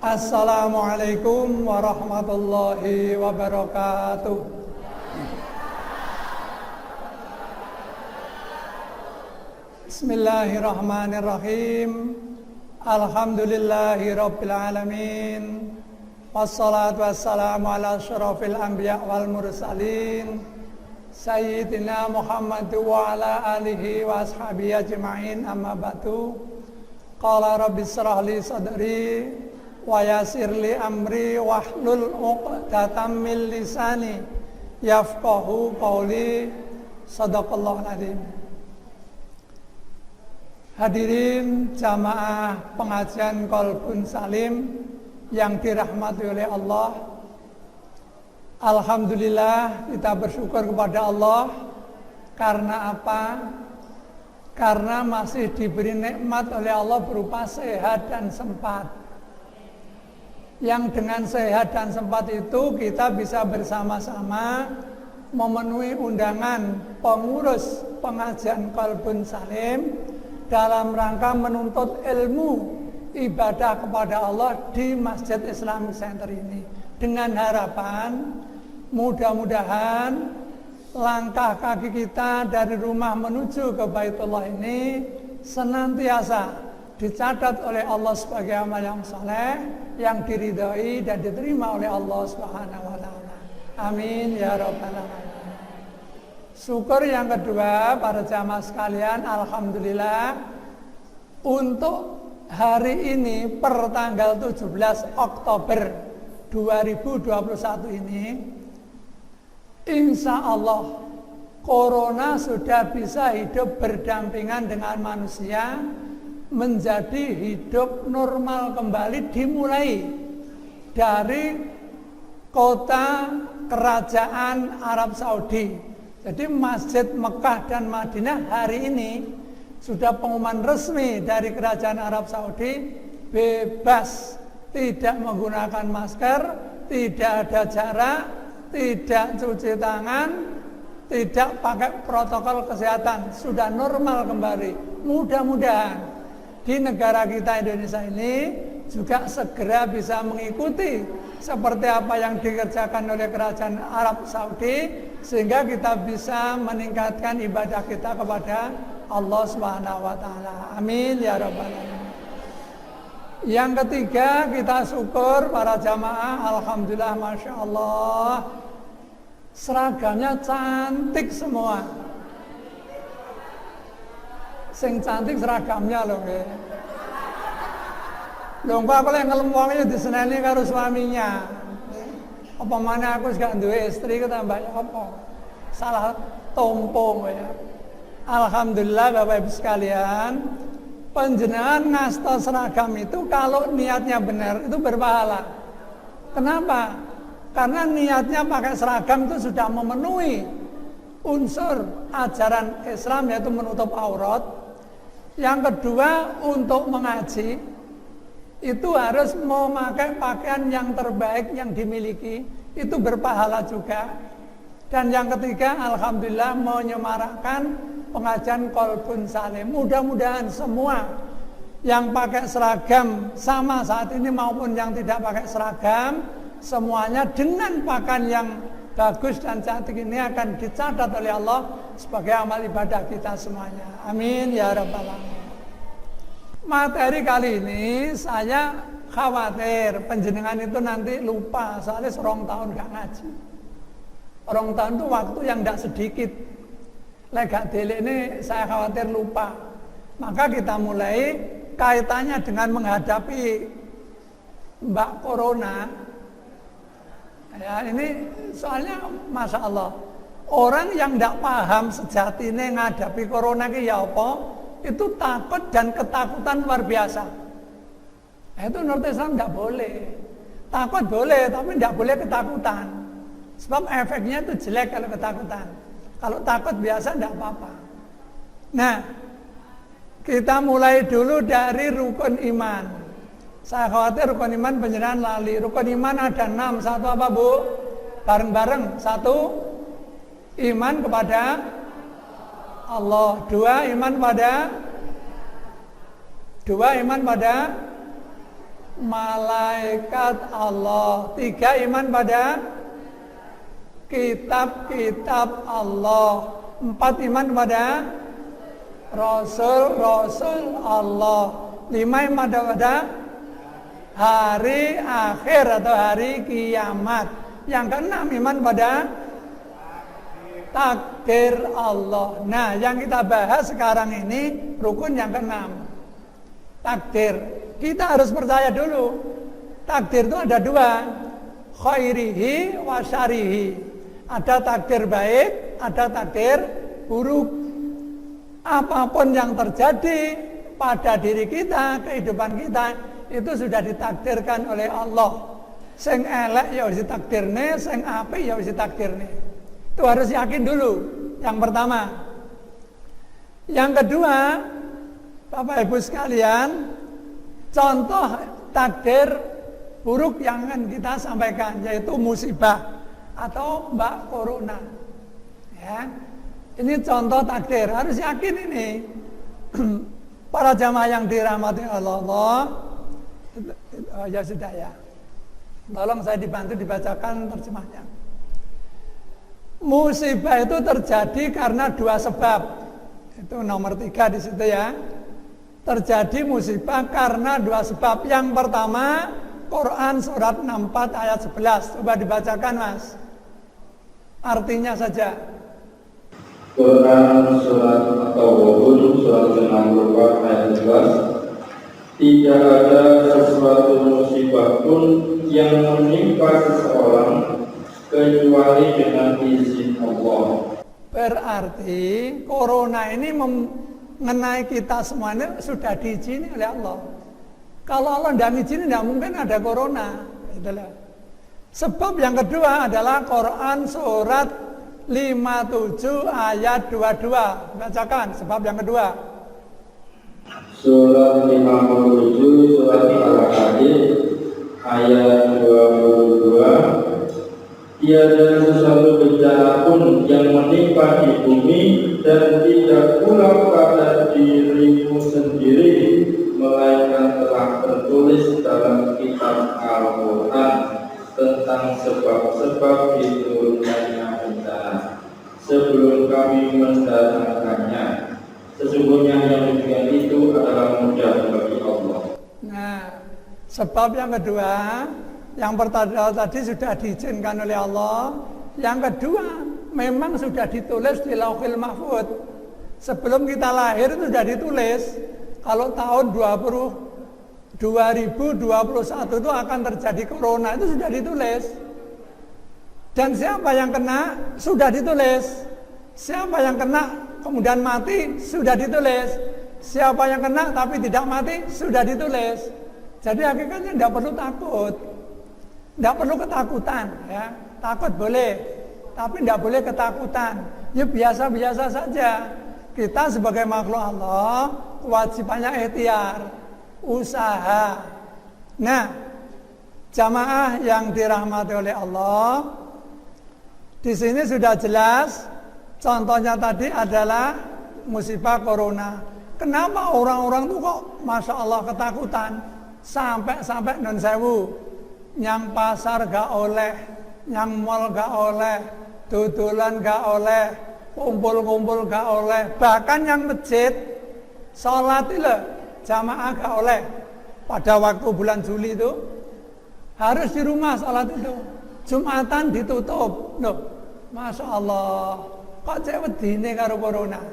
Assalamualaikum warahmatullahi wabarakatuh. Bismillahirrahmanirrahim. Alhamdulillahi rabbil alamin. Wassalatu wassalamu ala asyrafil anbiya wal mursalin Sayyidina Muhammad wa ala alihi wa ashabihi ajma'in, amma ba'du. Qala rabbi shrah li sadri wa yassir li amri wahlul 'uqdatam min lisani yafqahu qawli. Shadaqallahul azim. Hadirin jamaah pengajian Qalbun Salim yang dirahmati oleh Allah, alhamdulillah kita bersyukur kepada Allah. Karena apa? Karena masih diberi nikmat oleh Allah berupa sehat dan sempat. Yang dengan sehat dan sempat itu kita bisa bersama-sama memenuhi undangan pengurus pengajian Qalbun Salim dalam rangka menuntut ilmu ibadah kepada Allah di Masjid Islamic Center ini, dengan harapan mudah-mudahan langkah kaki kita dari rumah menuju ke Baitullah ini senantiasa dicatat oleh Allah sebagai amal yang saleh, yang diridhai dan diterima oleh Allah Subhanahu wa taala. Amin ya rabbal alamin. Syukur yang kedua, para jamaah sekalian, alhamdulillah untuk hari ini per tanggal 17 Oktober 2021 ini, insya Allah corona sudah bisa hidup berdampingan dengan manusia, menjadi hidup normal kembali, dimulai dari kota kerajaan Arab Saudi. Jadi Masjid Mekah dan Madinah hari ini sudah pengumuman resmi dari kerajaan Arab Saudi, bebas, tidak menggunakan masker, tidak ada jarak, tidak cuci tangan, tidak pakai protokol kesehatan, sudah normal kembali. Mudah-mudahan di negara kita Indonesia ini juga segera bisa mengikuti seperti apa yang dikerjakan oleh kerajaan Arab Saudi, sehingga kita bisa meningkatkan ibadah kita kepada Allah Subhanahu wa taala. Amin ya rabbal alamin. Yang ketiga, kita syukur para jamaah, alhamdulillah, masya Allah, seragamnya cantik semua. Sing cantik seragamnya loh. Lho kok aku lek ngelem wong iki diseneni karo suaminya. Apa mana aku gak duwe istri ketambah apa? Salah tompo ya. Alhamdulillah Bapak Ibu sekalian, panjenengan ngasta seragam itu kalau niatnya benar itu berpahala. Kenapa? Karena niatnya pakai seragam itu sudah memenuhi unsur ajaran Islam, yaitu menutup aurat. Yang kedua, untuk mengaji itu harus memakai pakaian yang terbaik yang dimiliki, itu berpahala juga. Dan yang ketiga, alhamdulillah, menyemarakkan pengajian Qalbun Salim. Mudah-mudahan semua yang pakai seragam sama saat ini maupun yang tidak pakai seragam, semuanya dengan pakaian yang bagus dan cantik ini akan dicatat oleh Allah sebagai amal ibadah kita semuanya. Amin ya rabbal alamin. Materi kali ini saya khawatir penjenengan itu nanti lupa, soalnya serong tahun gak ngaji. Serong tahun itu waktu yang tidak sedikit. Lega dele ini saya khawatir lupa. Maka kita mulai kaitannya dengan menghadapi Mbak Corona. Ya, ini soalnya Masya Allah, orang yang tidak paham sejatinya menghadapi Corona ini ya apa? Itu takut dan ketakutan luar biasa. Itu menurut Islam tidak boleh. Takut boleh, tapi tidak boleh ketakutan. Sebab efeknya itu jelek kalau ketakutan. Kalau takut biasa tidak apa-apa. Nah, kita mulai dulu dari rukun iman. Saya khawatir rukun iman penjenengan lali. Rukun iman ada 6. Satu apa Bu? Bareng-bareng. Satu, iman kepada Allah. Dua, iman pada malaikat Allah. 3, iman pada kitab-kitab Allah. 4, iman pada Rasul-Rasul Allah. 5, iman pada hari akhir atau hari kiamat. Yang ke-6, iman pada takdir Allah. Nah, yang kita bahas sekarang ini rukun yang ke-6. Takdir. Kita harus percaya dulu. Takdir itu ada 2. Khairihi wa syarihi. Ada takdir baik, ada takdir buruk. Apapun yang terjadi pada diri kita, kehidupan kita, itu sudah ditakdirkan oleh Allah. Sing elek ya wis ditakdirne, sing apik ya wis ditakdirne. Itu harus yakin dulu. Yang pertama. Yang kedua, Bapak Ibu sekalian, contoh takdir buruk yang akan kita sampaikan, yaitu musibah atau Mbak Corona. Ya. Ini contoh takdir, harus yakin ini. Para jamaah yang dirahmati Allah, ya sudah ya. Tolong saya dibantu dibacakan terjemahnya. Musibah itu terjadi karena 2 sebab. Itu nomor 3 di situ ya. Terjadi musibah karena 2 sebab. Yang pertama, Quran surat 64 ayat 11. Coba dibacakan, Mas. Artinya saja. Quran surat At-Tawabun surat 64 ayat 11. Tidak ada sesuatu musibah pun yang menimpa seseorang kecuali dengan izin Allah. Berarti corona ini mengenai kita semuanya sudah diizini oleh Allah. Kalau Allah tidak izini, tidak mungkin ada corona. Itulah. Sebab yang kedua adalah Quran surat 57 ayat 22. Bacakan sebab yang kedua. Surat 57 surat Al-Hadid ayat 22. Tiada sesuatu bencana pun yang menimpa di bumi dan tidak pula pada dirimu sendiri, melainkan telah tertulis dalam kitab Al-Quran tentang sebab-sebab diturunkannya bencana sebelum kami mendatangkannya. Sesungguhnya yang demikian itu adalah mudah bagi Allah. Nah, sebab yang kedua, yang pertama tadi sudah diizinkan oleh Allah. Yang kedua, memang sudah ditulis di Lauhil Mahfuz. Sebelum kita lahir itu sudah ditulis. Kalau tahun 2021 itu akan terjadi corona, itu sudah ditulis. Dan siapa yang kena, sudah ditulis. Siapa yang kena kemudian mati, sudah ditulis. Siapa yang kena tapi tidak mati, sudah ditulis. Jadi hakikatnya tidak perlu takut. Tidak perlu ketakutan, ya. Takut boleh, tapi tidak boleh ketakutan. Ya biasa-biasa saja. Kita sebagai makhluk Allah, kewajibannya ikhtiar, usaha. Nah, jamaah yang dirahmati oleh Allah, di sini sudah jelas. Contohnya tadi adalah musibah corona. Kenapa orang-orang itu kok Masya Allah ketakutan? Sampai non sewu. Yang pasar gak oleh, yang mall gak oleh, dudulan gak oleh, kumpul-kumpul gak oleh, bahkan yang masjid sholat itu jamaah gak oleh. Pada waktu bulan Juli itu harus di rumah sholat itu. Jumatan ditutup. Loh, Masya Allah, kok cewek dini karo corona?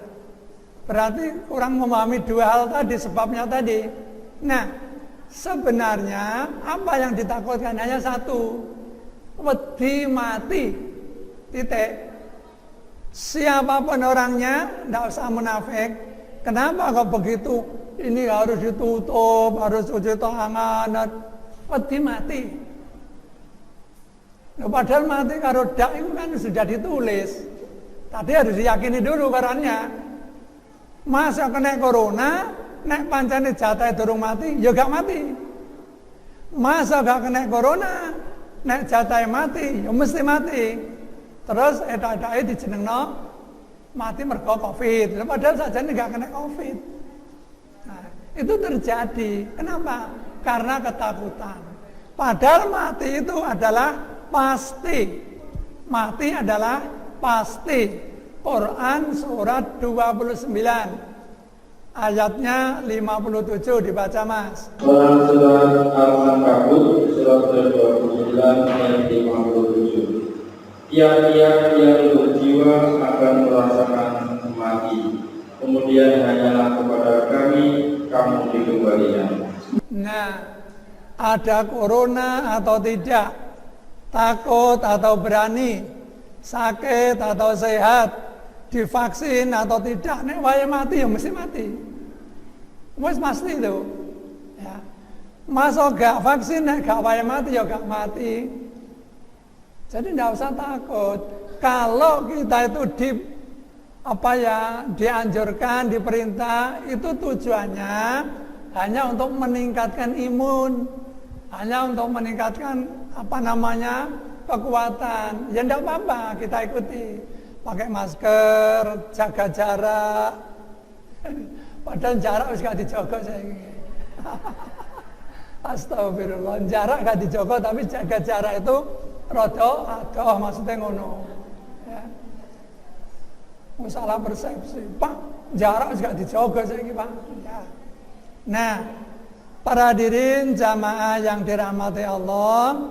Berarti kurang memahami 2 hal tadi, sebabnya tadi. Nah, sebenarnya apa yang ditakutkan hanya 1, wedi mati, titik. Siapapun orangnya, tidak usah munafik. Kenapa kok begitu? Ini harus ditutup, harus cuci tangan, wedi mati. Nah, padahal mati karo dak itu kan sudah ditulis. Tadi harus diyakini dulu karena masa kena corona, nek pancane jatah durung mati, ya gak mati. Masa gak kena corona, nek jatah mati, ya mesti mati. Terus edak-edake dijenengno mati mergo Covid. Padahal sajane gak kena Covid. Nah, itu terjadi. Kenapa? karena ketakutan. Padahal mati itu adalah pasti. Mati adalah pasti. Quran surat 29 ayatnya 57 dibaca Mas. Quran surat Al-Ankabut surat 29 ayat 57. Tiap-tiap yang berjiwa akan merasakan mati. Kemudian hanyalah kepada kami kamu dikembalikan. Nah, ada corona atau tidak, takut atau berani, sakit atau sehat, divaksin atau tidak, nek wae mati ya mesti mati. Wes pasti itu. Ya. Masa gak vaksin nek gak wae mati ya gak mati. Jadi tidak usah takut. Kalau kita itu dianjurkan, diperintah, itu tujuannya hanya untuk meningkatkan imun, hanya untuk meningkatkan kekuatan. Ya tidak apa-apa, kita ikuti. Pakai masker, jaga jarak. Padahal jarak harus gak dijaga saya. Astagfirullah, jarak gak dijaga tapi jaga jarak itu rodo adoh maksudnya ngono. Ya. Salah persepsi. Pak, jarak gak dijaga saiki, Pak. Ya. Nah, para hadirin jamaah yang dirahmati Allah,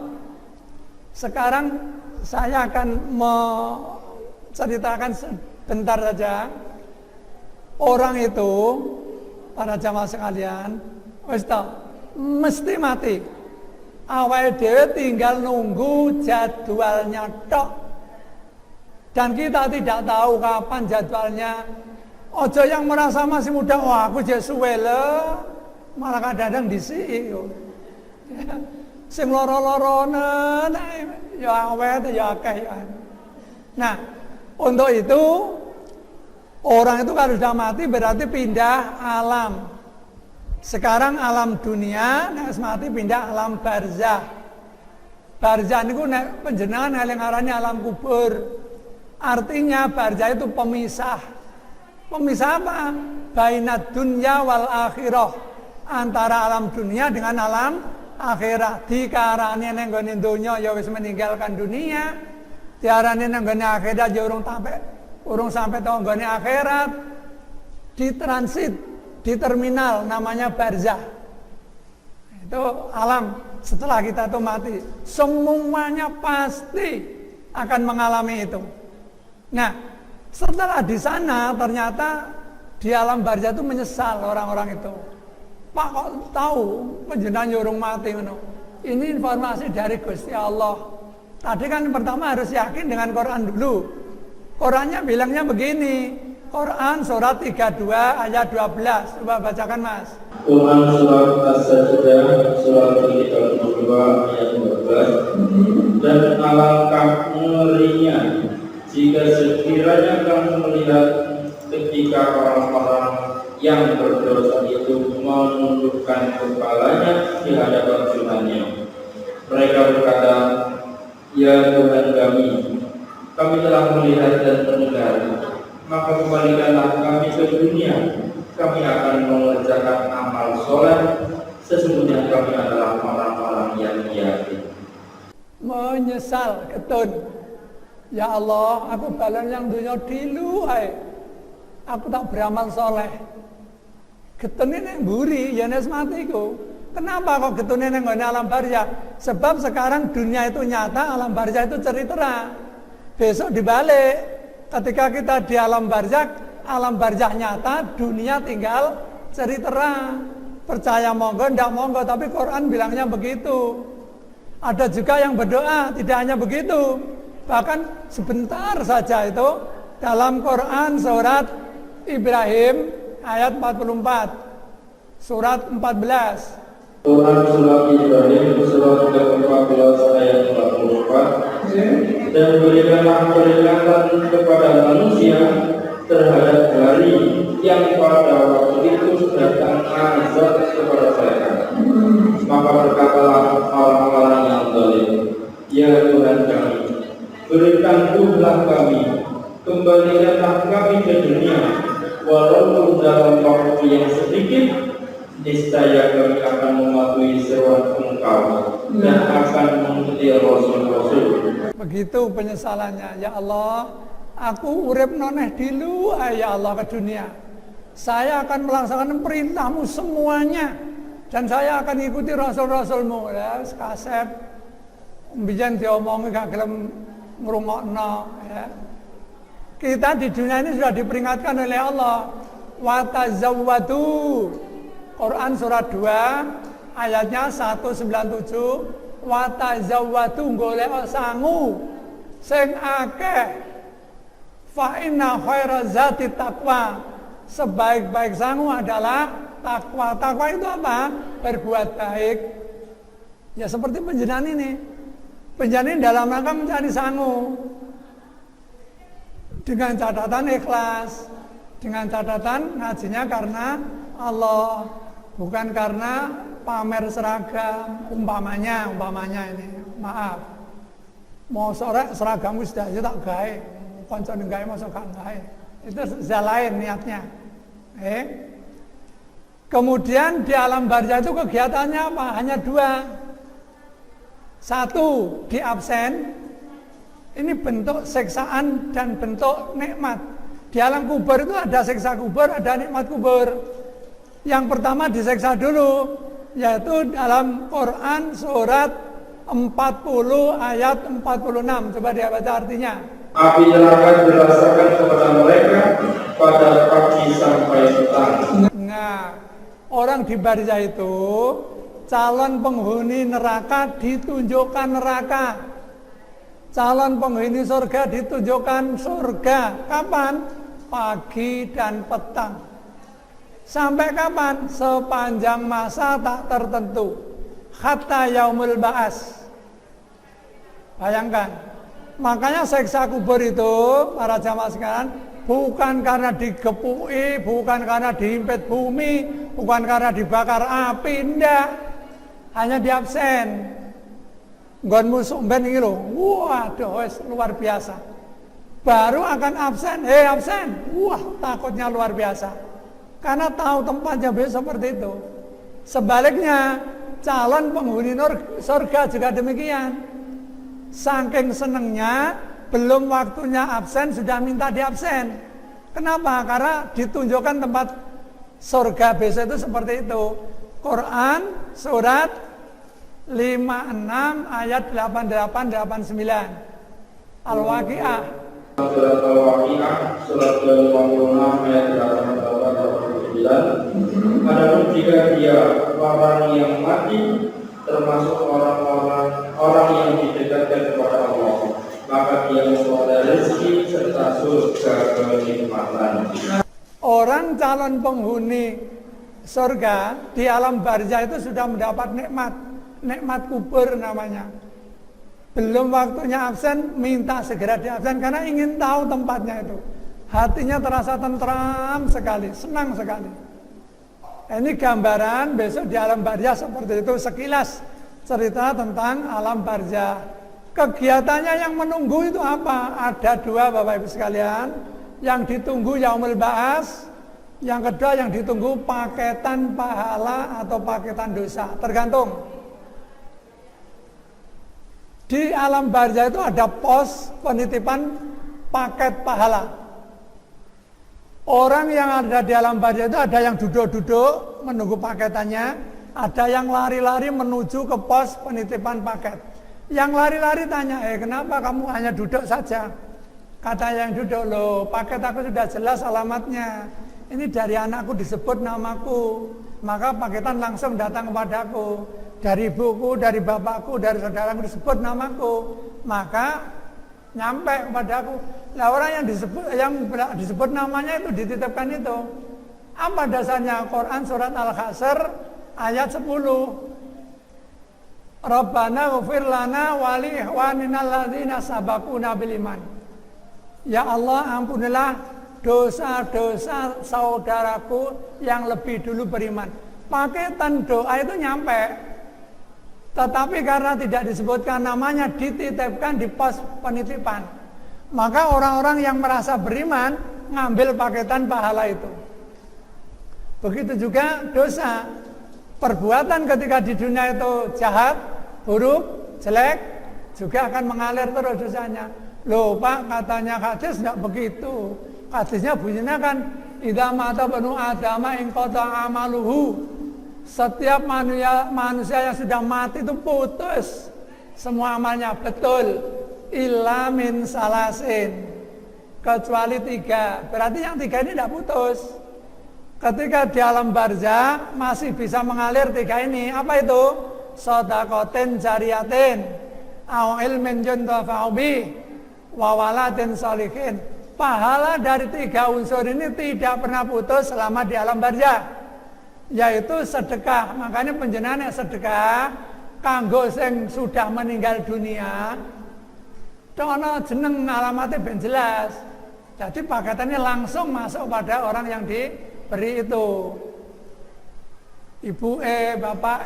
sekarang saya akan menceritakan sebentar saja. Orang itu, para jamaah sekalian, mesti mati. Awal dhewe tinggal nunggu jadwalnya tok. Dan kita tidak tahu kapan jadwalnya. Ojo yang merasa masih muda, wah aku jadi suwe le, malah kadang-kadang disiki. Ya. Sing loro-loronen ya awet ya akeh ya. Nah, untuk itu orang itu kalau sudah mati berarti pindah alam. Sekarang alam dunia, nek mati pindah alam barzah. Barzah niku nek panjenengan ngarani alam kubur. Artinya barzah itu pemisah. Pemisah apa? Bainad dunya wal akhirah. Antara alam dunia dengan alam akhirat. Dikarani ning nggone donya ya wis meninggalkan dunia. Diarani ning nggone akhirat ya urung sampai nggone akhirat. Ditransit di terminal namanya barzah. Itu alam setelah kita itu mati. Semuanya pasti akan mengalami itu. Nah, setelah di sana ternyata di alam barzah itu menyesal orang-orang itu. Pak kok tahu panjenengan urung mati ngono. Ini informasi dari Gusti Allah. Tadi kan pertama harus yakin dengan Quran dulu. Qurannya bilangnya begini. Quran surat 32 ayat 12. Coba bacakan Mas. Quran surat As-Sajdah surat 32 ayat 12. Dan alangkah ngerinya jika sekiranya kamu melihat ketika orang-orang yang berdosa itu menundukkan kepalanya di hadapan Tuhannya. Mereka berkata, ya Tuhan kami telah melihat dan mendengar. Maka kembalikanlah kami ke dunia. Kami akan mengerjakan amal soleh. Sesungguhnya kami adalah orang-orang yang yakin. Menyesal ketun. Ya Allah, aku balen yang dunia dulu hai. Aku tak beramal soleh. Ketun ini mburi, ya nes matiku. Kenapa kok ketun ini nggone alam barzah? Sebab sekarang dunia itu nyata, alam barzah itu cerita. Besok dibalik. Ketika kita di alam barzah nyata, dunia tinggal cerita. Percaya monggo, ndak monggo, tapi Quran bilangnya begitu. Ada juga yang berdoa, tidak hanya begitu. Bahkan sebentar saja itu dalam Quran surat Ibrahim ayat 44, surat 14. Quran surat Ibrahim surat ke-14 ayat 44. Dan berikanlah peringatan kepada manusia terhadap hari yang pada waktu itu datang azab kepada mereka. Maka berkatalah orang-orang yang zalim, ya Tuhan kami, berikan jumlah kami, kembalikanlah kami ke dunia, walaupun dalam waktu yang sedikit, niscaya kami akan mematuhi seruan engkau dan akan mengikuti Rasul-Rasul. Begitu penyesalannya. Ya Allah, aku urip noneh dilu, ya Allah, ke dunia. Saya akan melaksanakan perintahmu semuanya. Dan saya akan ikuti Rasul-Rasulmu. Ya, kaset. Bijan diomongi gak gelem ngrungokno, ya. Kita di dunia ini sudah diperingatkan oleh Allah. Wa tazawwadu. Quran surat 2 ayatnya 197. Wa tazawwadu golek sangu sing akeh. Fa inna khairaz zati taqwa. Sebaik-baik sangu adalah takwa. Takwa itu apa? Berbuat baik. Ya seperti penjenengan ini. Penjenengan dalam rangka mencari sangu. Dengan catatan ikhlas. Dengan catatan ngajinya karena Allah. Bukan karena pamer seragam. Umpamanya ini. Maaf. Mau sore seragamku sudah aja tak gawe. Konco gawe masuk gak gawe. Itu lain niatnya. Kemudian di alam barzah itu kegiatannya apa? Hanya 2. 1, di absen. Ini bentuk siksaan dan bentuk nikmat. Di alam kubur itu ada siksa kubur, ada nikmat kubur. Yang pertama disiksa dulu, yaitu dalam Quran surat 40 ayat 46. Coba dia baca artinya. Api neraka dirasakan kepada mereka pada pagi sampai petang. Nah, orang di barzah itu calon penghuni neraka ditunjukkan neraka. Calon penghuni surga ditunjukkan surga. Kapan? Pagi dan petang. Sampai kapan? Sepanjang masa tak tertentu. Hatta yaumul ba'as. Bayangkan. Makanya siksa kubur itu, para jamaah sekalian, bukan karena digepuki, bukan karena dihimpit bumi, bukan karena dibakar api, enggak. Hanya di absen. Nggon musuh ben iki lho. Waduh, wis luar biasa. Baru akan absen, absen. Wah, takutnya luar biasa. Karena tahu tempatnya besok seperti itu. Sebaliknya, calon penghuni surga juga demikian. Saking senengnya, belum waktunya absen sudah minta di absen. Kenapa? Karena ditunjukkan tempat surga besok itu seperti itu. Quran surat 56 ayat 88-89. Al-Waqi'ah. Surat Al-Waqi'ah surat 56 ayat 88-89. Adapun jika dia orang yang mati termasuk orang yang didekatkan kepada Allah, maka dia memperoleh rezeki serta surga kenikmatan. Orang calon penghuni surga di alam barzah itu sudah mendapat nikmat kubur namanya. Belum waktunya absen, minta segera di absen karena ingin tahu tempatnya itu. Hatinya terasa tentram sekali, senang sekali. Ini gambaran besok di alam barzah seperti itu, sekilas cerita tentang alam barzah. Kegiatannya yang menunggu itu apa? Ada 2 Bapak Ibu sekalian. Yang ditunggu yaumul ba'as, yang kedua yang ditunggu paketan pahala atau paketan dosa, tergantung. Di alam barzah itu ada pos penitipan paket pahala. Orang yang ada di alam barzah itu ada yang duduk-duduk menunggu paketannya, ada yang lari-lari menuju ke pos penitipan paket. Yang lari-lari tanya, kenapa kamu hanya duduk saja? Kata yang duduk, loh paket aku sudah jelas alamatnya. Ini dari anakku disebut namaku, maka paketan langsung datang kepadaku. Dari ibuku, dari bapakku, dari saudaraku disebut namaku, maka nyampe kepadaku. Nah orang yang disebut namanya itu dititipkan itu. Apa dasarnya? Quran surat Al-Hasr ayat 10. Rabbana ghfir lana wa li ikhwanina alladzina sabaquna bil iman. Ya Allah, ampunilah dosa-dosa saudaraku yang lebih dulu beriman. Paketan doa itu nyampe. Tetapi karena tidak disebutkan namanya, dititipkan di pos penitipan. Maka orang-orang yang merasa beriman ngambil paketan pahala itu. Begitu juga dosa. perbuatan ketika di dunia itu jahat, buruk, jelek, juga akan mengalir terus dosanya. Loh Pak, katanya hadis tidak begitu. Hadisnya bunyinya kan, idza mata banu adama in qata amaluhu. Setiap manusia yang sudah mati itu putus semua amalnya, betul. Illa min salasin, kecuali 3. Berarti yang 3 ini tidak putus. Ketika di alam barzakh masih bisa mengalir 3 ini. Apa itu? Shadaqatin jariyatin, au ilmin yuntafa'u bih, wa waladin sholihin. Pahala dari 3 unsur ini tidak pernah putus selama di alam barzakh, yaitu sedekah. Makanya panjenengan sedekah kanggo sing sudah meninggal dunia, dono jeneng alamatnya ben jelas. Jadi paketannya langsung masuk pada orang yang diberi itu. Ibu bapak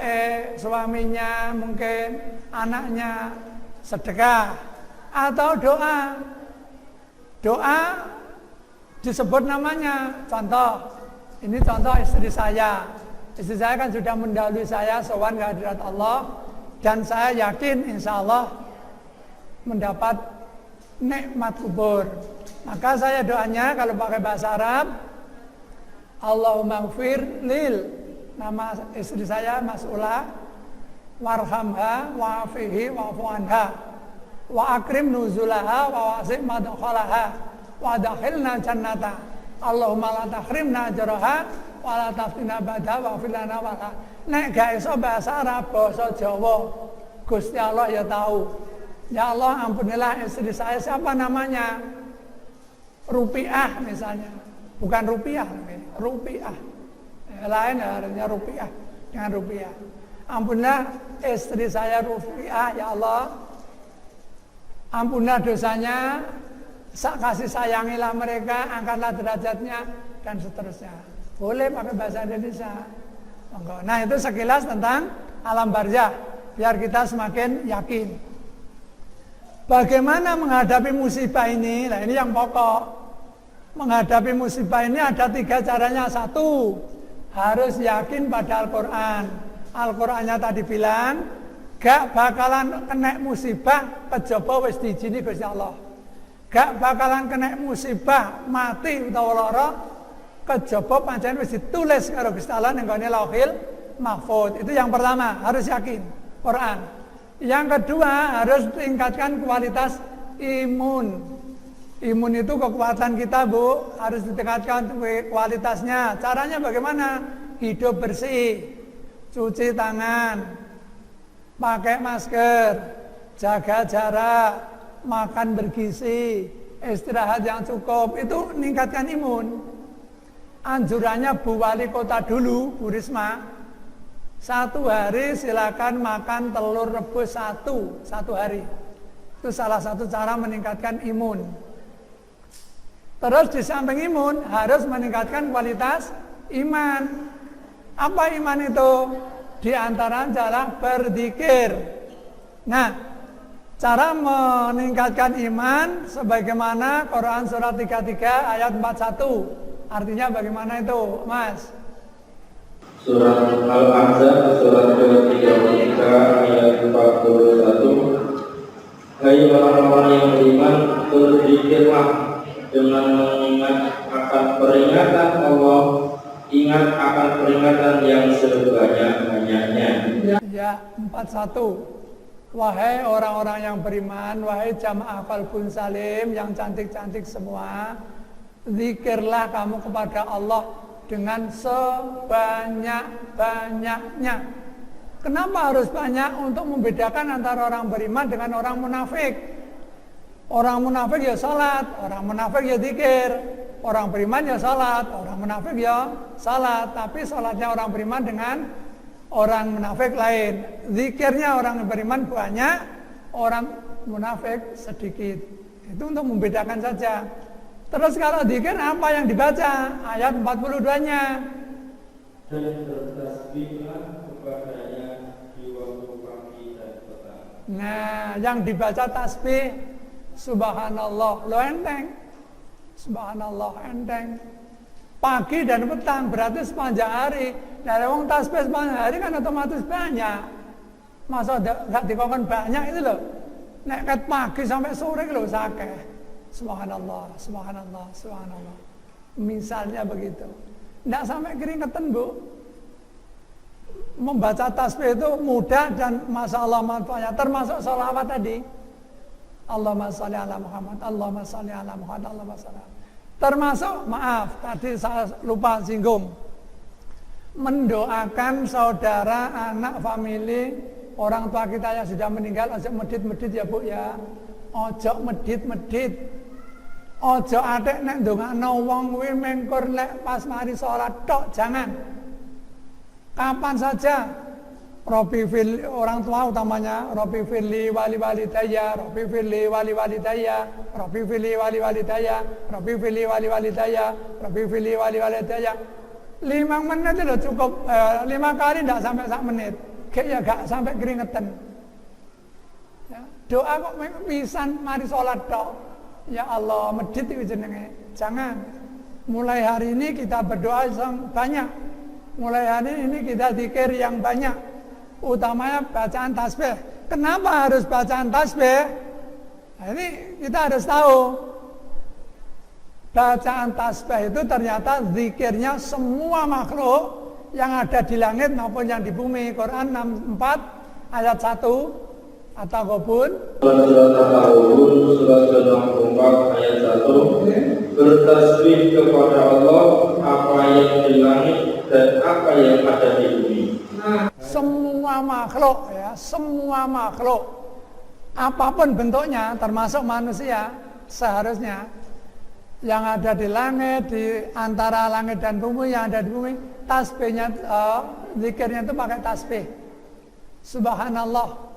suaminya, mungkin anaknya, sedekah atau doa. Doa disebut namanya. Contoh, ini contoh istri saya. Istri saya kan sudah mendahului saya sowan ke hadirat Allah, dan saya yakin insya Allah mendapat nikmat kubur. Maka saya doanya kalau pakai bahasa Arab, Allahumma gfir lil, nama istri saya Mas'ulah, warhamha wa'afihi wa'afu anha, wa akrim nuzulaha wa wasib madkhalaha wa dakhilna jannata. Allahumma la tahrimna ajraha wa la taftina ba'da wa filana wa la. Nek gak iso bahasa Arab, bahasa Jawa, Gusti Allah ya tahu. Ya Allah, ampunilah istri saya, siapa namanya? Rupiah misalnya. Bukan rupiah, rupiah. Lain artinya rupiah, dengan rupiah. Ampunilah istri saya Rupiah, ya Allah. Ampunilah dosanya, kasih sayangilah mereka, angkatlah derajatnya, dan seterusnya. Boleh pakai bahasa Indonesia. Nah, itu sekilas tentang alam barzakh, biar kita semakin yakin. Bagaimana menghadapi musibah ini? Nah, ini yang pokok. Menghadapi musibah ini ada 3 caranya. 1, harus yakin pada Al-Quran. Al-Qurannya tadi bilang, gak bakalan kena musibah kejaba wis diijini Gusti Allah. Gak bakalan kena musibah mati utawa lara kejaba pancen wis ditulis karo Gusti Allah ning gone Lauhil Mahfuz. Itu yang pertama, harus yakin Quran. Yang kedua, harus tingkatkan kualitas imun. Imun itu kekuatan kita, Bu, harus ditingkatkan kualitasnya. Caranya bagaimana? Hidup bersih, cuci tangan, pakai masker, jaga jarak, makan bergizi, istirahat yang cukup. Itu meningkatkan imun. Anjurannya Bu Wali Kota dulu, Bu Risma, 1 hari silakan makan telur rebus 1 hari. Itu salah satu cara meningkatkan imun. Terus di samping imun harus meningkatkan kualitas iman. Apa iman itu? Di antara adalah berzikir. Nah, cara meningkatkan iman sebagaimana Quran surat 33 ayat 41. Artinya bagaimana itu, Mas? Surat Al-Ahzab surat ke-33 ayat 41. Hai orang-orang yang beriman, berzikirlah dengan mengingat akan peringatan Allah, ingat akan peringatan yang sebanyak-banyaknya. Ya, 41. Wahai orang-orang yang beriman, wahai jamaah qalbun salim yang cantik-cantik semua, zikirlah kamu kepada Allah dengan sebanyak-banyaknya. Kenapa harus banyak? Untuk membedakan antara orang beriman dengan orang munafik. Orang munafik ya salat, orang munafik ya zikir. Orang beriman ya salat, orang munafik ya salat. Tapi salatnya orang beriman dengan orang munafik lain. Zikirnya orang beriman banyak, orang munafik sedikit. Itu untuk membedakan saja. Terus kalau zikir apa yang dibaca? Ayat 42-nya. Dan bertasbihlah kepadanya di waktu pagi dan petang. Nah, yang dibaca tasbih subhanallah, lo enteng. Subhanallah enteng. pagi dan petang, berarti sepanjang hari. Nah, wong tasbih sepanjang hari kan otomatis banyak. Masa gak dikongkon banyak itu loh. Nek ket pagi sampai sore lho sakeh. Subhanallah, subhanallah, subhanallah. Misalnya begitu. Nggak sampai keringetan, Bu. Membaca tasbih itu mudah dan masya Allah manfaatnya. Termasuk sholawat tadi. Allahumma sholli ala Muhammad, Allahumma sholli ala Muhammad, Allahumma sholli ala. Termasuk, maaf, tadi saya lupa singgung. Mendoakan saudara, anak, famili, orang tua kita yang sudah meninggal, ojo medit-medit ya Bu ya. Ojo medit-medit. Ojo atik nek ndongakno wong kuwi mengkur nek pas mari salat tok, jangan. Kapan saja Rabbi fil orang tua utamanya Rabbi firli wali walidayya, Rabbi firli wali walidayya, Rabbi firli wali walidayya, Rabbi firli wali walidayya, Rabbi firli wali walidayya. 5 menit itu cukup, 5 kali tidak sampai 1 menit. Kayak gak sampai keringetan. Ya, doa kok pisan mari salat tok. Ya Allah, medit itu jenenge. Jangan. Mulai hari ini kita berdoa yang banyak. Mulai hari ini kita zikir yang banyak. Utamanya bacaan tasbih. Kenapa harus bacaan tasbih? Nah, ini kita harus tahu. Bacaan tasbih itu ternyata zikirnya semua makhluk yang ada di langit maupun yang di bumi. Quran 64 ayat 1. At-Taghabun Surat At-Taghabun surat 64 ayat 1. Bertasbih kepada Allah apa yang di langit dan apa yang ada di bumi. Semua makhluk ya, semua makhluk apapun bentuknya termasuk manusia seharusnya yang ada di langit, di antara langit dan bumi, yang ada di bumi, tasbihnya, zikirnya itu pakai tasbih. Subhanallah.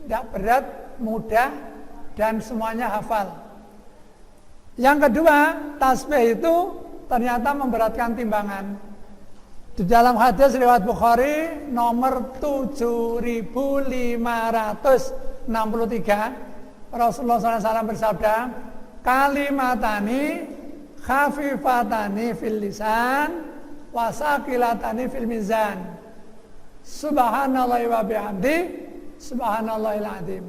Tidak berat, mudah, dan semuanya hafal. Yang kedua, tasbih itu ternyata memberatkan timbangan. Di dalam hadis riwayat Bukhari nomor 7563, Rasulullah SAW bersabda, kalimatani khafifatani fil lisan wasaqilatani fil mizan. Subhanallah wa bihamdi Subhanallahil azim.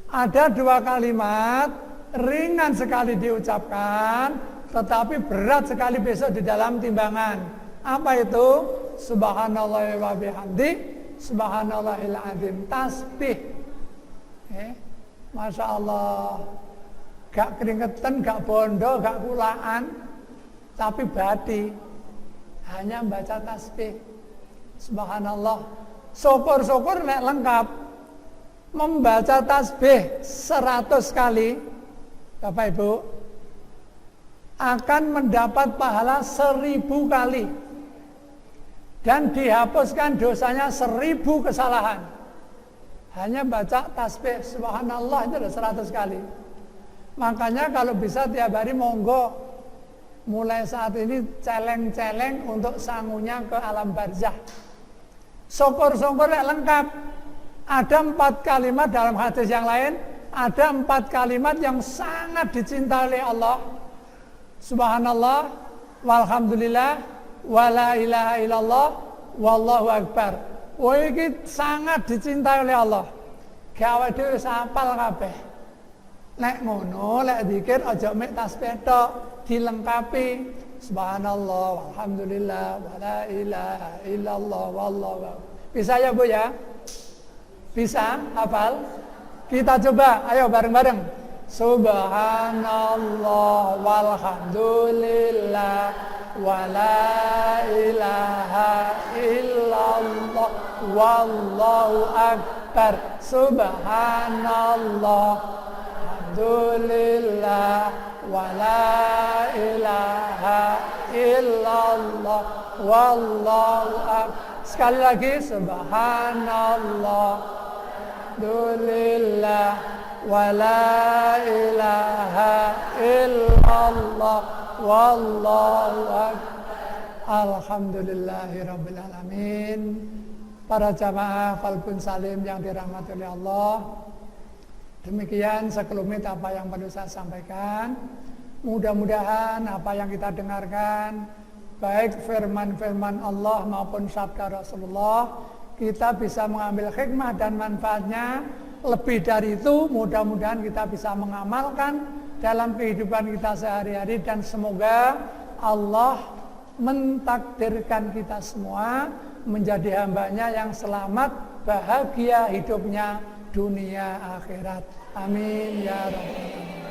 Ada 2 kalimat ringan sekali diucapkan, tetapi berat sekali besok di dalam timbangan. Apa itu? Subhanallah wa bihamdi Subhanallahil azim. Tasbih. Masya Allah. Gak keringetan, gak bondo, gak kulaan, tapi badi. Hanya baca tasbih. Subhanallah. Syukur-syukur nek lengkap. Membaca tasbih 100 kali, Bapak Ibu, akan mendapat pahala 1000 kali. Dan dihapuskan dosanya 1000 kesalahan. Hanya baca tasbih, subhanallah itu 100 kali. Makanya kalau bisa tiap hari monggo, mulai saat ini celeng-celeng untuk sangunya ke alam barzah. Syukur-syukur lengkap. Ada 4 kalimat dalam hadis yang lain, ada 4 kalimat yang sangat dicintai oleh Allah. Subhanallah, walhamdulillah, wala ilaha illallah, wallahu akbar. Wah, ini sangat dicintai oleh Allah. Gawe dhewe hafal kabeh. Nek ngono, lek zikir aja mek tasbih tok, dilengkapi. Subhanallah, walhamdulillah, wala ilaha illallah, wallahu akbar. Bisa ya Bu ya? Bisa hafal? Kita coba, ayo bareng-bareng. Subhanallah walhamdulillah wala ilaha illallah wallahu akbar. Subhanallah walhamdulillah wala ilaha illallah wallahu akbar. Sekali lagi, subhanallah alhamdulillah wala ilaha illallah wallahu akbar. Alhamdulillahirabbil alamin. Para jamaah Qalbun Salim yang dirahmati oleh Allah, demikian sekelumit apa yang perlu saya sampaikan. Mudah-mudahan apa yang kita dengarkan, baik firman-firman Allah maupun sabda Rasulullah, kita bisa mengambil hikmah dan manfaatnya. Lebih dari itu, mudah-mudahan kita bisa mengamalkan dalam kehidupan kita sehari-hari, dan semoga Allah mentakdirkan kita semua menjadi hambanya yang selamat, bahagia hidupnya dunia akhirat. Amin ya rabbal alamin.